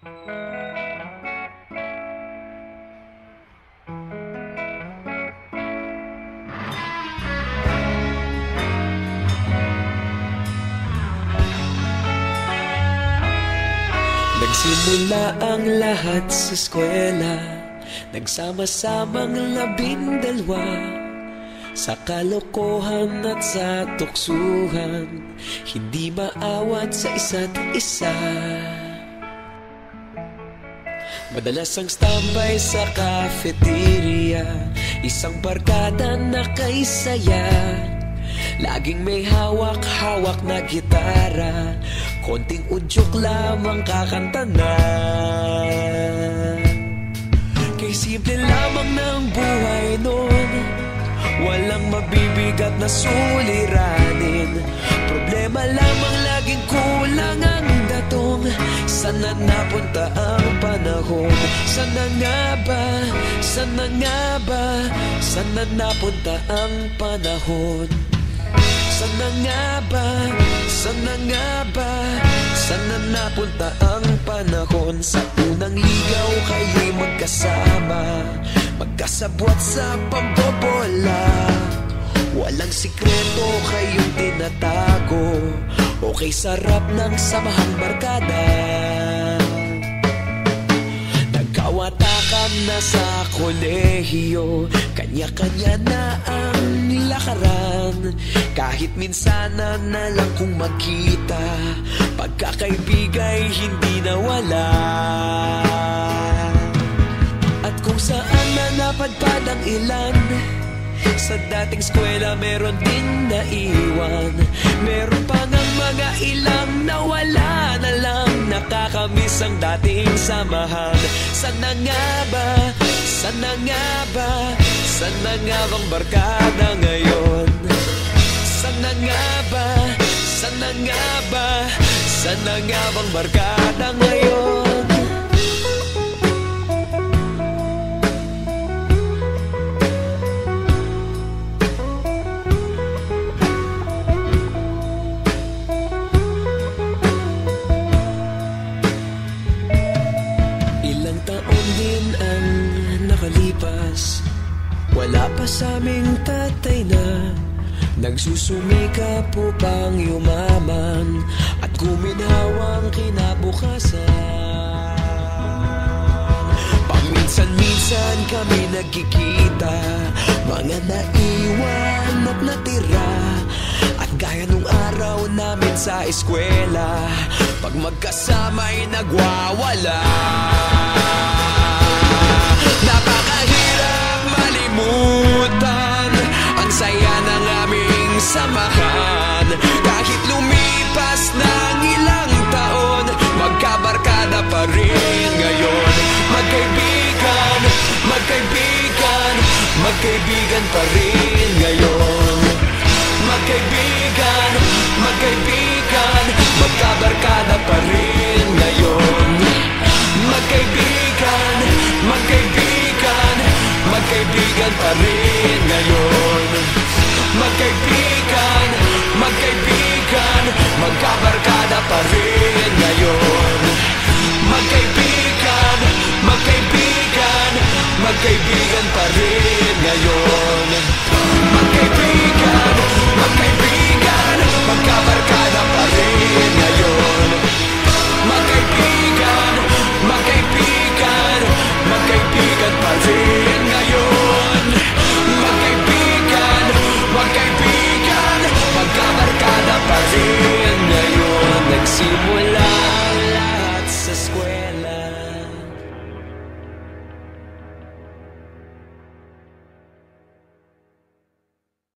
Nagsimula ang lahat sa eskwela, nagsama-samang 12 sa kalokohan at sa tuksuhan, hindi maawat sa isa't isa. Madalas ang standby sa cafeteria, isang barkada na kay saya. Laging may hawak-hawak na gitara, konting udyok lamang kakanta na. Kay simple lamang ng buhay nun, walang mabibigat na suliranin. Problema lamang laging kulang ang datong. Sana napunta ang panahon? Sana nga ba? Sana nga ba? Sana napunta ang panahon? Sana nga ba? Sana nga ba? Sana napunta ang panahon? Sa unang ligaw kayo'y magkasama, magkasabwat sa pambobola. Walang sikreto kayong tinatago, okay sarap ng samahang barkada. Nagkawatakan na sa kolehiyo, kanya-kanya na ang lakaran. Kahit minsan na lang kung magkita, pagkakaibigay hindi nawala. At kung saan na napadpad ang ilan, sa dating eskwela meron din naiwan. Meron pa ng mga ilang nawala na lang, nakakamiss ang dating samahan. Sana nga ba? Sana nga ba? Sana nga bang barkada ngayon? Sana nga ba? Sana nga ba? Sana nga bang barkada ngayon? Ilang taon din ang nakalipas, wala pa sa aming tatay na nagsusumikap upang yumaman at guminhawang kinabukasan. Paminsan-minsan kami nagkikita, mga naiwan at natira. At gaya nung araw namin sa eskwela, pag magkasama'y nagwawala. Napakahirap malimutan ang saya ng aming samahan. Kahit lumipas ng ilang taon, magkabarkada pa rin ngayon. Magkaibigan, magkaibigan, magkaibigan pa rin ngayon. Magkaibigan,